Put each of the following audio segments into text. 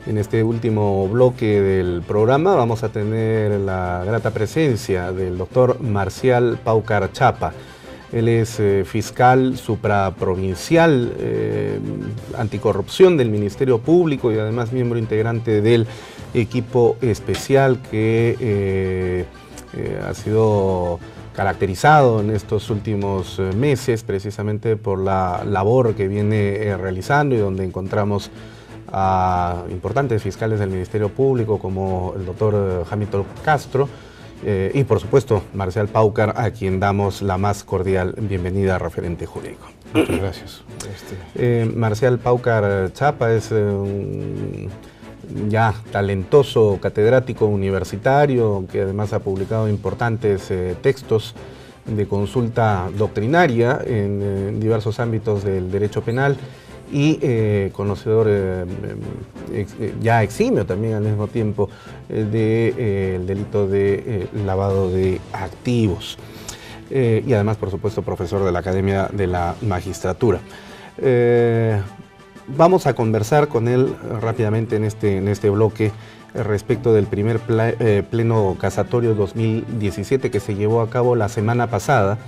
En este último bloque del programa vamos a tener la grata presencia del doctor Marcial Paucar Chapa. Él es fiscal supraprovincial anticorrupción del Ministerio Público y además miembro integrante del equipo especial que ha sido caracterizado en estos últimos meses precisamente por la labor que viene realizando y donde encontramos a importantes fiscales del Ministerio Público como el doctor Hamilton Castro y por supuesto Marcial Paucar, a quien damos la más cordial bienvenida a Referente Jurídico. Muchas gracias. Marcial Paucar Chapa es un ya talentoso catedrático universitario que además ha publicado importantes textos de consulta doctrinaria en diversos ámbitos del derecho penal y conocedor ya eximio también al mismo tiempo del delito de lavado de activos y además por supuesto profesor de la Academia de la Magistratura. Vamos a conversar con él rápidamente en este bloque respecto del primer pleno casatorio 2017 que se llevó a cabo la semana pasada,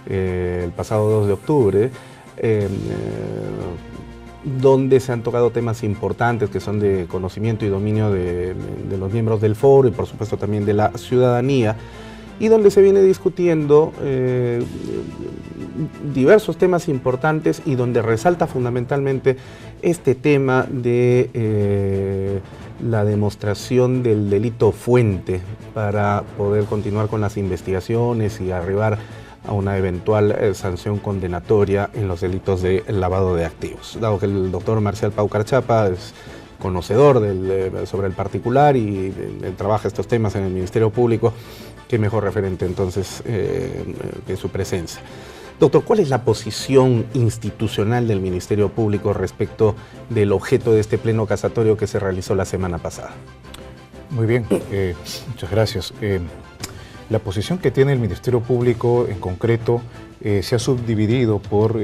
el pasado 2 de octubre, donde se han tocado temas importantes que son de conocimiento y dominio de los miembros del foro y por supuesto también de la ciudadanía, y donde se viene discutiendo diversos temas importantes y donde resalta fundamentalmente este tema de la demostración del delito fuente para poder continuar con las investigaciones y arribar a una eventual sanción condenatoria en los delitos de lavado de activos. Dado que el doctor Marcial Paucar Chapa es conocedor sobre el particular y trabaja estos temas en el Ministerio Público, qué mejor referente entonces que su presencia. Doctor, ¿cuál es la posición institucional del Ministerio Público respecto del objeto de este pleno casatorio que se realizó la semana pasada? Muy bien, muchas gracias. La posición que tiene el Ministerio Público en concreto se ha subdividido para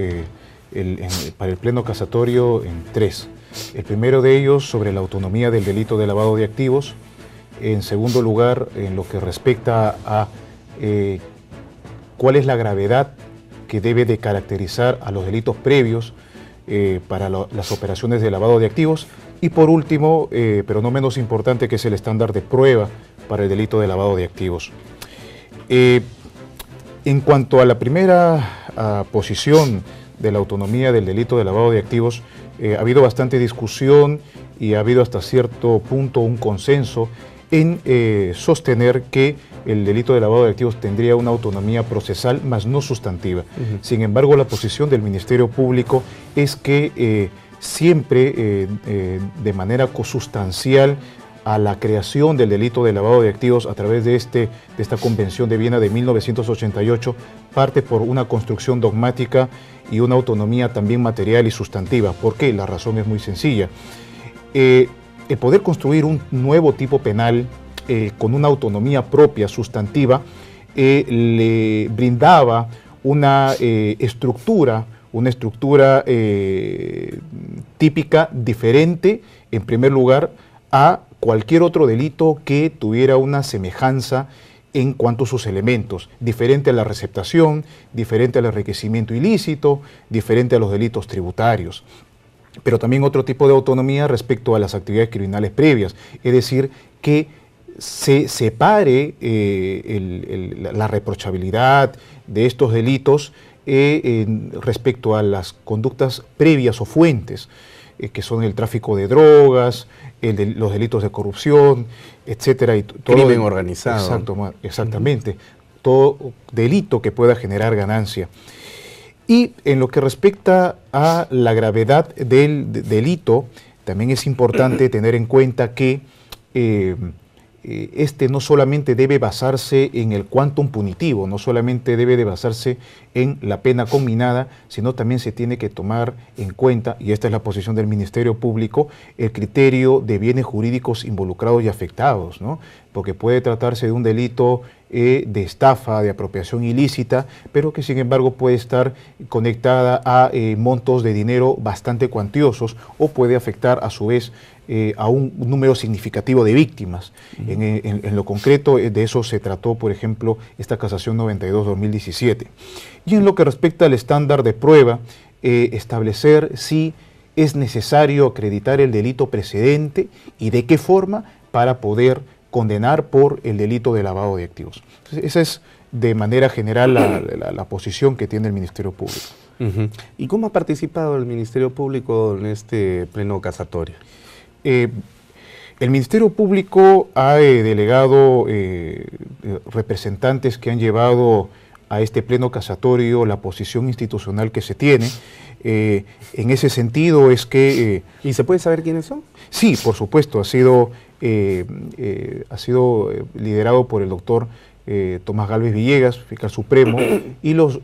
el pleno casatorio en tres. El primero de ellos sobre la autonomía del delito de lavado de activos. En segundo lugar, en lo que respecta a cuál es la gravedad que debe de caracterizar a los delitos previos para las operaciones de lavado de activos. Y por último, pero no menos importante, que es el estándar de prueba para el delito de lavado de activos. En cuanto a la primera posición de la autonomía del delito de lavado de activos, ha habido bastante discusión y ha habido hasta cierto punto un consenso en sostener que el delito de lavado de activos tendría una autonomía procesal, más no sustantiva. Sin embargo, la posición del Ministerio Público es que siempre de manera consustancial a la creación del delito de lavado de activos a través de esta Convención de Viena de 1988, parte por una construcción dogmática y una autonomía también material y sustantiva. ¿Por qué? La razón es muy sencilla. El poder construir un nuevo tipo penal con una autonomía propia, sustantiva, le brindaba una estructura típica diferente, en primer lugar, a cualquier otro delito que tuviera una semejanza en cuanto a sus elementos, diferente a la receptación, diferente al enriquecimiento ilícito, diferente a los delitos tributarios. Pero también otro tipo de autonomía respecto a las actividades criminales previas, es decir, que se separe la reprochabilidad de estos delitos respecto a las conductas previas o fuentes, que son el tráfico de drogas, los delitos de corrupción, etcétera. Y crimen organizado. Exactamente. Todo delito que pueda generar ganancia. Y en lo que respecta a la gravedad del delito, también es importante tener en cuenta que este no solamente debe basarse en el quantum punitivo, no solamente debe de basarse en la pena conminada, sino también se tiene que tomar en cuenta, y esta es la posición del Ministerio Público, el criterio de bienes jurídicos involucrados y afectados, ¿no? Porque puede tratarse de un delito de estafa, de apropiación ilícita, pero que sin embargo puede estar conectada a montos de dinero bastante cuantiosos o puede afectar a su vez a un número significativo de víctimas. En lo concreto, de eso se trató, por ejemplo, esta casación 92-2017. Y en lo que respecta al estándar de prueba, establecer si es necesario acreditar el delito precedente y de qué forma para poder condenar por el delito de lavado de activos. Entonces, esa es de manera general la posición que tiene el Ministerio Público. ¿Y cómo ha participado el Ministerio Público en este pleno casatorio? El Ministerio Público ha delegado representantes que han llevado a este pleno casatorio la posición institucional que se tiene. En ese sentido es que... ¿Y se puede saber quiénes son? Sí, por supuesto, ha sido liderado por el doctor Tomás Gálvez Villegas, fiscal supremo, y los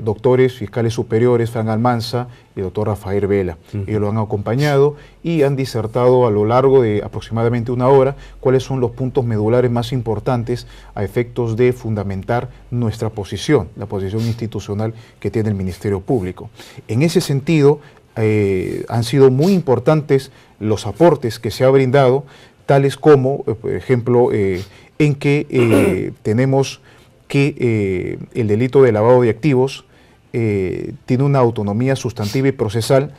doctores fiscales superiores, Fran Almanza y el doctor Rafael Vela. Ellos lo han acompañado y han disertado a lo largo de aproximadamente una hora cuáles son los puntos medulares más importantes a efectos de fundamentar nuestra posición, la posición institucional que tiene el Ministerio Público. En ese sentido, han sido muy importantes los aportes que se ha brindado, tales como, por ejemplo, en que tenemos que el delito de lavado de activos tiene una autonomía sustantiva y procesal,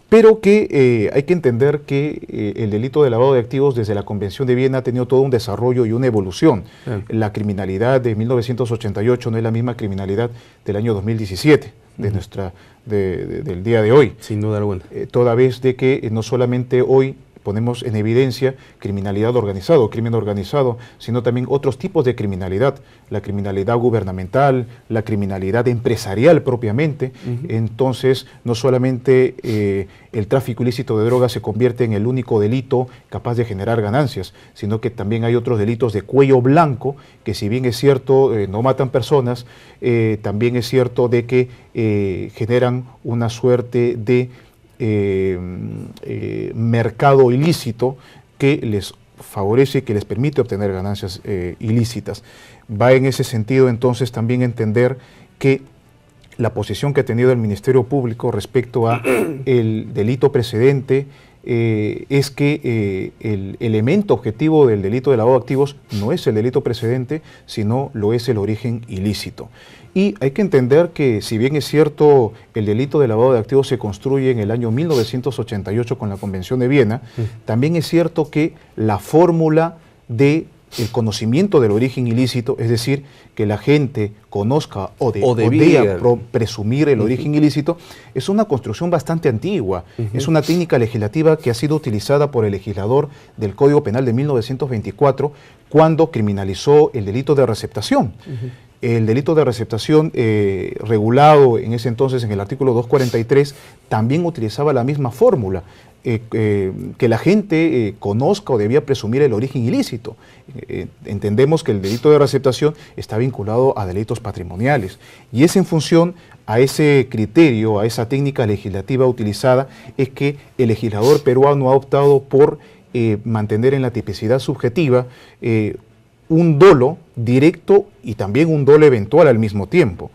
pero que hay que entender que el delito de lavado de activos desde la Convención de Viena ha tenido todo un desarrollo y una evolución. La criminalidad de 1988 no es la misma criminalidad del año 2017, del día de hoy. Sin duda alguna. Toda vez de que no solamente hoy ponemos en evidencia criminalidad organizada o crimen organizado, sino también otros tipos de criminalidad, la criminalidad gubernamental, la criminalidad empresarial propiamente. Entonces, no solamente el tráfico ilícito de drogas se convierte en el único delito capaz de generar ganancias, sino que también hay otros delitos de cuello blanco, que si bien es cierto, no matan personas, también es cierto de que generan una suerte de mercado ilícito que les favorece, que les permite obtener ganancias ilícitas. Va en ese sentido entonces también entender que la posición que ha tenido el Ministerio Público respecto a el delito precedente es que el elemento objetivo del delito de lavado de activos no es el delito precedente, sino lo es el origen ilícito. Y hay que entender que, si bien es cierto, el delito de lavado de activos se construye en el año 1988 con la Convención de Viena, también es cierto que la fórmula del conocimiento del origen ilícito, es decir, que la gente conozca o debía presumir el origen ilícito, es una construcción bastante antigua. Es una técnica legislativa que ha sido utilizada por el legislador del Código Penal de 1924 cuando criminalizó el delito de receptación. El delito de receptación regulado en ese entonces en el artículo 243 también utilizaba la misma fórmula, que la gente conozca o debía presumir el origen ilícito. Entendemos que el delito de receptación está vinculado a delitos patrimoniales y es en función a ese criterio, a esa técnica legislativa utilizada, es que el legislador peruano ha optado por mantener en la tipicidad subjetiva un dolo directo y también un dolo eventual al mismo tiempo.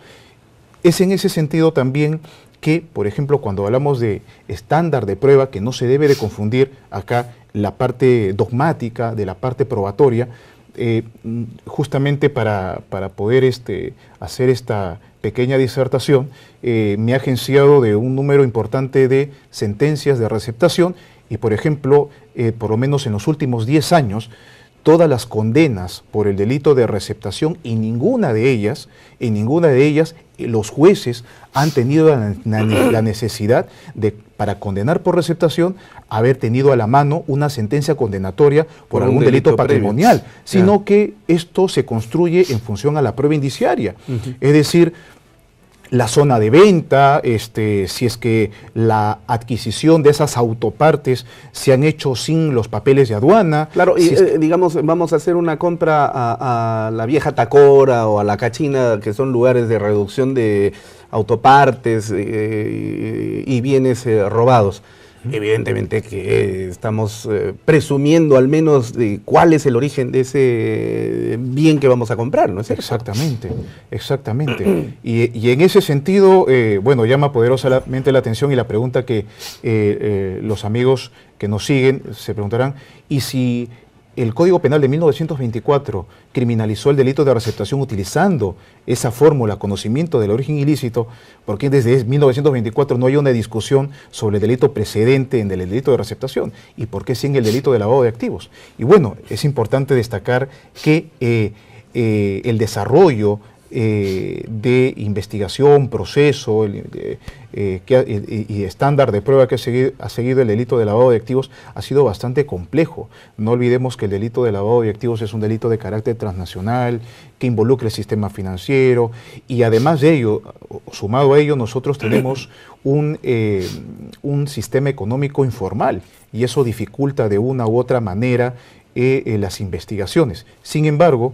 Es en ese sentido también que, por ejemplo, cuando hablamos de estándar de prueba, que no se debe de confundir acá la parte dogmática de la parte probatoria, justamente para poder hacer esta pequeña disertación, me ha agenciado de un número importante de sentencias de receptación y, por ejemplo, por lo menos en los últimos 10 años, todas las condenas por el delito de receptación y en ninguna de ellas los jueces han tenido la necesidad de, para condenar por receptación, haber tenido a la mano una sentencia condenatoria por algún delito patrimonial, sino que esto se construye en función a la prueba indiciaria. Es decir, la zona de venta, si es que la adquisición de esas autopartes se han hecho sin los papeles de aduana. Claro, y digamos, vamos a hacer una compra a la vieja Tacora o a la Cachina, que son lugares de reducción de autopartes y bienes robados. Evidentemente que estamos presumiendo al menos de cuál es el origen de ese bien que vamos a comprar, ¿no es cierto? Exactamente, exactamente. Y en ese sentido, bueno, llama poderosamente la atención y la pregunta que los amigos que nos siguen se preguntarán, ¿y si el Código Penal de 1924 criminalizó el delito de receptación utilizando esa fórmula, conocimiento del origen ilícito? Porque desde 1924 no hay una discusión sobre el delito precedente en el delito de receptación. ¿Y por qué sí en el delito de lavado de activos? Y bueno, es importante destacar que el desarrollo de investigación, proceso y estándar de prueba que ha seguido el delito de lavado de activos ha sido bastante complejo. No olvidemos que el delito de lavado de activos es un delito de carácter transnacional, que involucra el sistema financiero, y además de ello, sumado a ello, nosotros tenemos un sistema económico informal, y eso dificulta de una u otra manera las investigaciones. Sin embargo,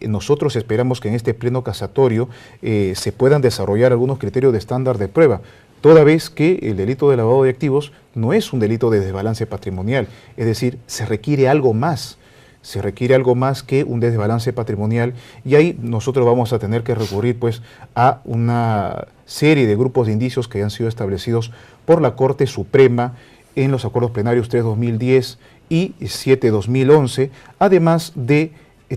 nosotros esperamos que en este pleno casatorio se puedan desarrollar algunos criterios de estándar de prueba, toda vez que el delito de lavado de activos no es un delito de desbalance patrimonial, es decir, se requiere algo más que un desbalance patrimonial, y ahí nosotros vamos a tener que recurrir pues a una serie de grupos de indicios que han sido establecidos por la Corte Suprema en los acuerdos plenarios 3/2010 y 7/2011, además de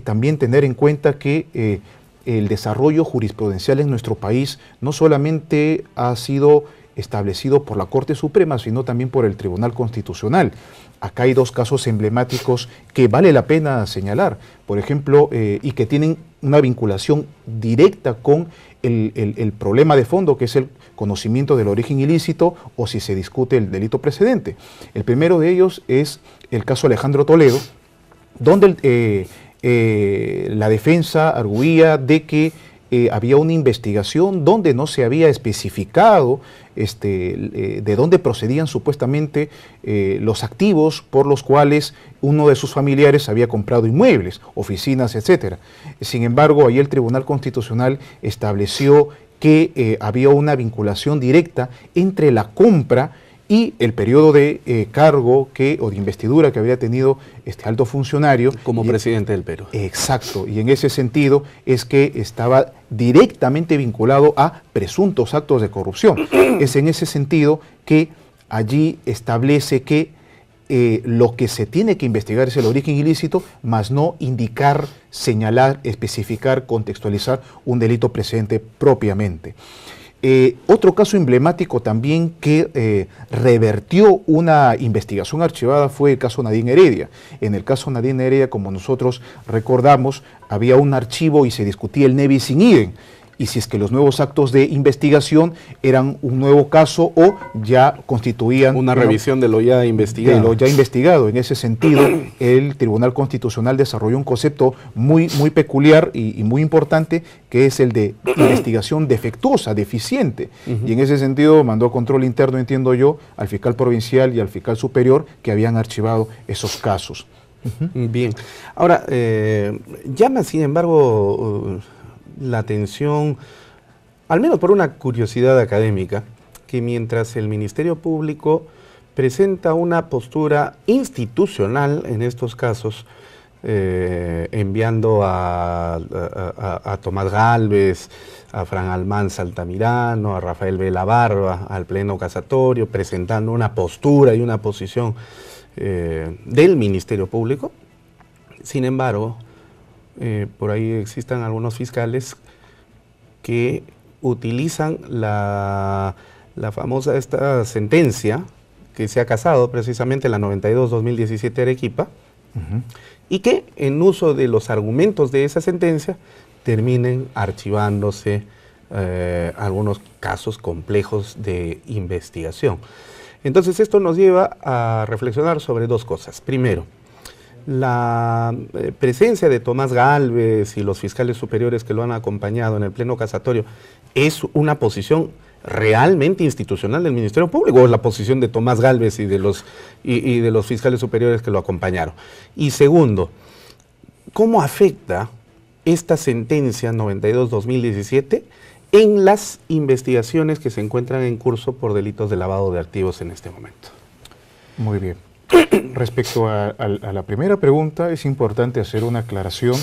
también tener en cuenta que el desarrollo jurisprudencial en nuestro país no solamente ha sido establecido por la Corte Suprema, sino también por el Tribunal Constitucional. Acá hay dos casos emblemáticos que vale la pena señalar, por ejemplo, y que tienen una vinculación directa con el problema de fondo, que es el conocimiento del origen ilícito o si se discute el delito precedente. El primero de ellos es el caso Alejandro Toledo, donde la defensa arguía de que había una investigación donde no se había especificado de dónde procedían supuestamente los activos por los cuales uno de sus familiares había comprado inmuebles, oficinas, etc. Sin embargo, ahí el Tribunal Constitucional estableció que había una vinculación directa entre la compra y el periodo de cargo o de investidura que había tenido este alto funcionario. Como presidente del Perú. Exacto, y en ese sentido es que estaba directamente vinculado a presuntos actos de corrupción. Es en ese sentido que allí establece que lo que se tiene que investigar es el origen ilícito, más no indicar, señalar, especificar, contextualizar un delito precedente propiamente. Otro caso emblemático también que revertió una investigación archivada fue el caso Nadine Heredia. En el caso Nadine Heredia, como nosotros recordamos, había un archivo y se discutía el ne bis in idem, y si es que los nuevos actos de investigación eran un nuevo caso o ya constituían una revisión de lo ya investigado. De lo ya investigado. En ese sentido, el Tribunal Constitucional desarrolló un concepto muy peculiar y muy importante, que es el de investigación defectuosa, deficiente. Y en ese sentido mandó a control interno, entiendo yo, al fiscal provincial y al fiscal superior que habían archivado esos casos. Bien. Ahora, llama sin embargo la atención, al menos por una curiosidad académica, que mientras el Ministerio Público presenta una postura institucional en estos casos, enviando a Tomás Gálvez, a Fran Almanza Altamirano, a Rafael Vela Barba al pleno casatorio, presentando una postura y una posición del Ministerio Público. Sin embargo, por ahí existan algunos fiscales que utilizan la famosa esta sentencia que se ha casado precisamente, la 92/2017 Arequipa, y que en uso de los argumentos de esa sentencia terminen archivándose algunos casos complejos de investigación. Entonces esto nos lleva a reflexionar sobre dos cosas. Primero, la presencia de Tomás Gálvez y los fiscales superiores que lo han acompañado en el pleno casatorio es una posición realmente institucional del Ministerio Público, o es la posición de Tomás Gálvez y de los fiscales superiores que lo acompañaron. Y segundo, ¿cómo afecta esta sentencia 92/2017 en las investigaciones que se encuentran en curso por delitos de lavado de activos en este momento? Muy bien. Respecto a la primera pregunta, es importante hacer una aclaración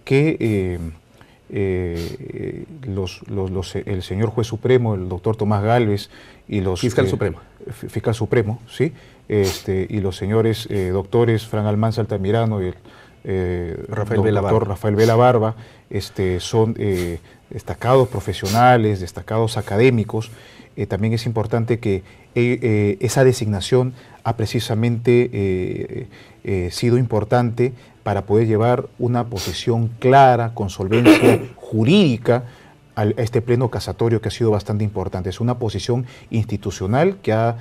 que el señor juez supremo, el doctor Tomás Gálvez y los... Fiscal supremo. Fiscal supremo, sí, y los señores doctores Fran Almanza Altamirano y el doctor Rafael Vela Barba, son destacados profesionales, destacados académicos. También es importante que esa designación ha precisamente sido importante para poder llevar una posición clara, con solvencia jurídica, a este pleno casatorio, que ha sido bastante importante. Es una posición institucional que ha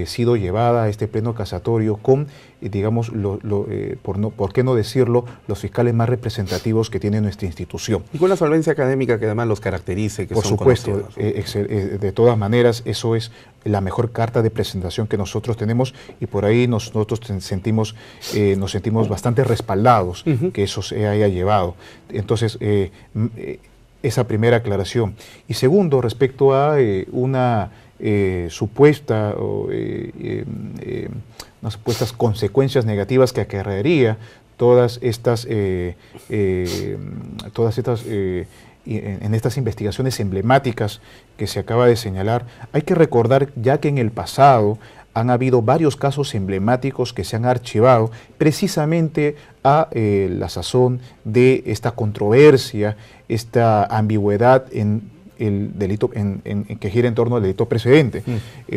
sido llevada a este pleno casatorio con, digamos, por qué no decirlo, los fiscales más representativos que tiene nuestra institución. Y con la solvencia académica que además los caracteriza y que por son supuesto, conocidos, ¿no? De todas maneras, eso es la mejor carta de presentación que nosotros tenemos, y por ahí nosotros nos sentimos bastante respaldados que eso se haya llevado. Entonces, esa primera aclaración. Y segundo, respecto a unas supuestas consecuencias negativas que acarrearía todas estas en estas investigaciones emblemáticas que se acaba de señalar, hay que recordar ya que en el pasado han habido varios casos emblemáticos que se han archivado precisamente a la sazón de esta controversia, esta ambigüedad en el delito que gira en torno al delito precedente.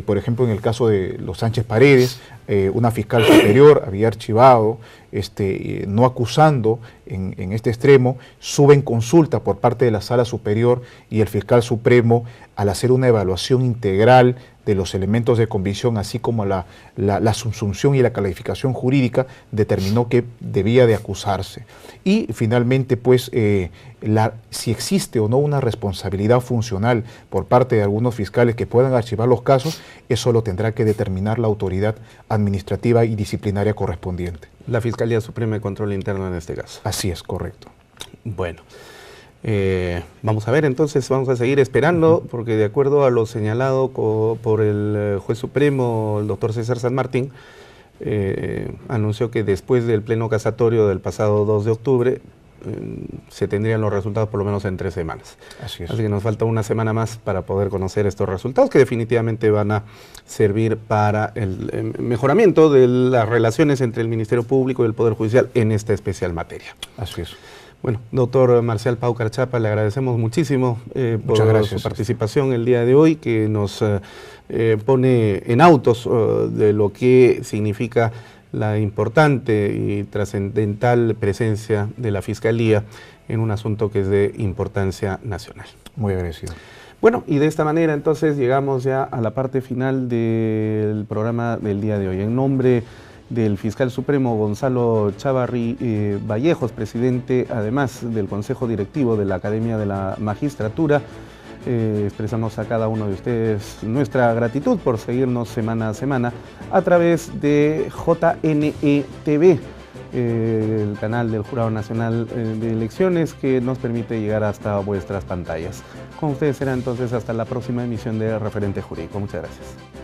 Por ejemplo, en el caso de los Sánchez Paredes, una fiscal superior había archivado, no acusando en este extremo, sube en consulta por parte de la Sala Superior, y el fiscal supremo, al hacer una evaluación integral de los elementos de convicción, así como la subsunción y la calificación jurídica, determinó que debía de acusarse. Y finalmente, pues, si existe o no una responsabilidad funcional por parte de algunos fiscales que puedan archivar los casos, eso lo tendrá que determinar la autoridad administrativa y disciplinaria correspondiente. La Fiscalía Suprema de Control Interno en este caso. Así es, correcto. Bueno. Vamos a ver, entonces vamos a seguir esperando, porque de acuerdo a lo señalado por el juez supremo, el doctor César San Martín, anunció que después del pleno casatorio del pasado 2 de octubre se tendrían los resultados por lo menos en 3 semanas. Así es. Así que nos falta una semana más para poder conocer estos resultados, que definitivamente van a servir para el mejoramiento de las relaciones entre el Ministerio Público y el Poder Judicial en esta especial materia. Así es. Bueno, doctor Marcial Paucar Chapa, le agradecemos muchísimo por su participación el día de hoy, que nos pone en autos de lo que significa la importante y trascendental presencia de la Fiscalía en un asunto que es de importancia nacional. Muy agradecido. Bueno, y de esta manera entonces llegamos ya a la parte final del programa del día de hoy. En nombre del fiscal supremo Gonzalo Chávarri Vallejos, presidente además del Consejo Directivo de la Academia de la Magistratura, expresamos a cada uno de ustedes nuestra gratitud por seguirnos semana a semana a través de JNE-TV, el canal del Jurado Nacional de Elecciones, que nos permite llegar hasta vuestras pantallas. Con ustedes será entonces hasta la próxima emisión de Referente Jurídico. Muchas gracias.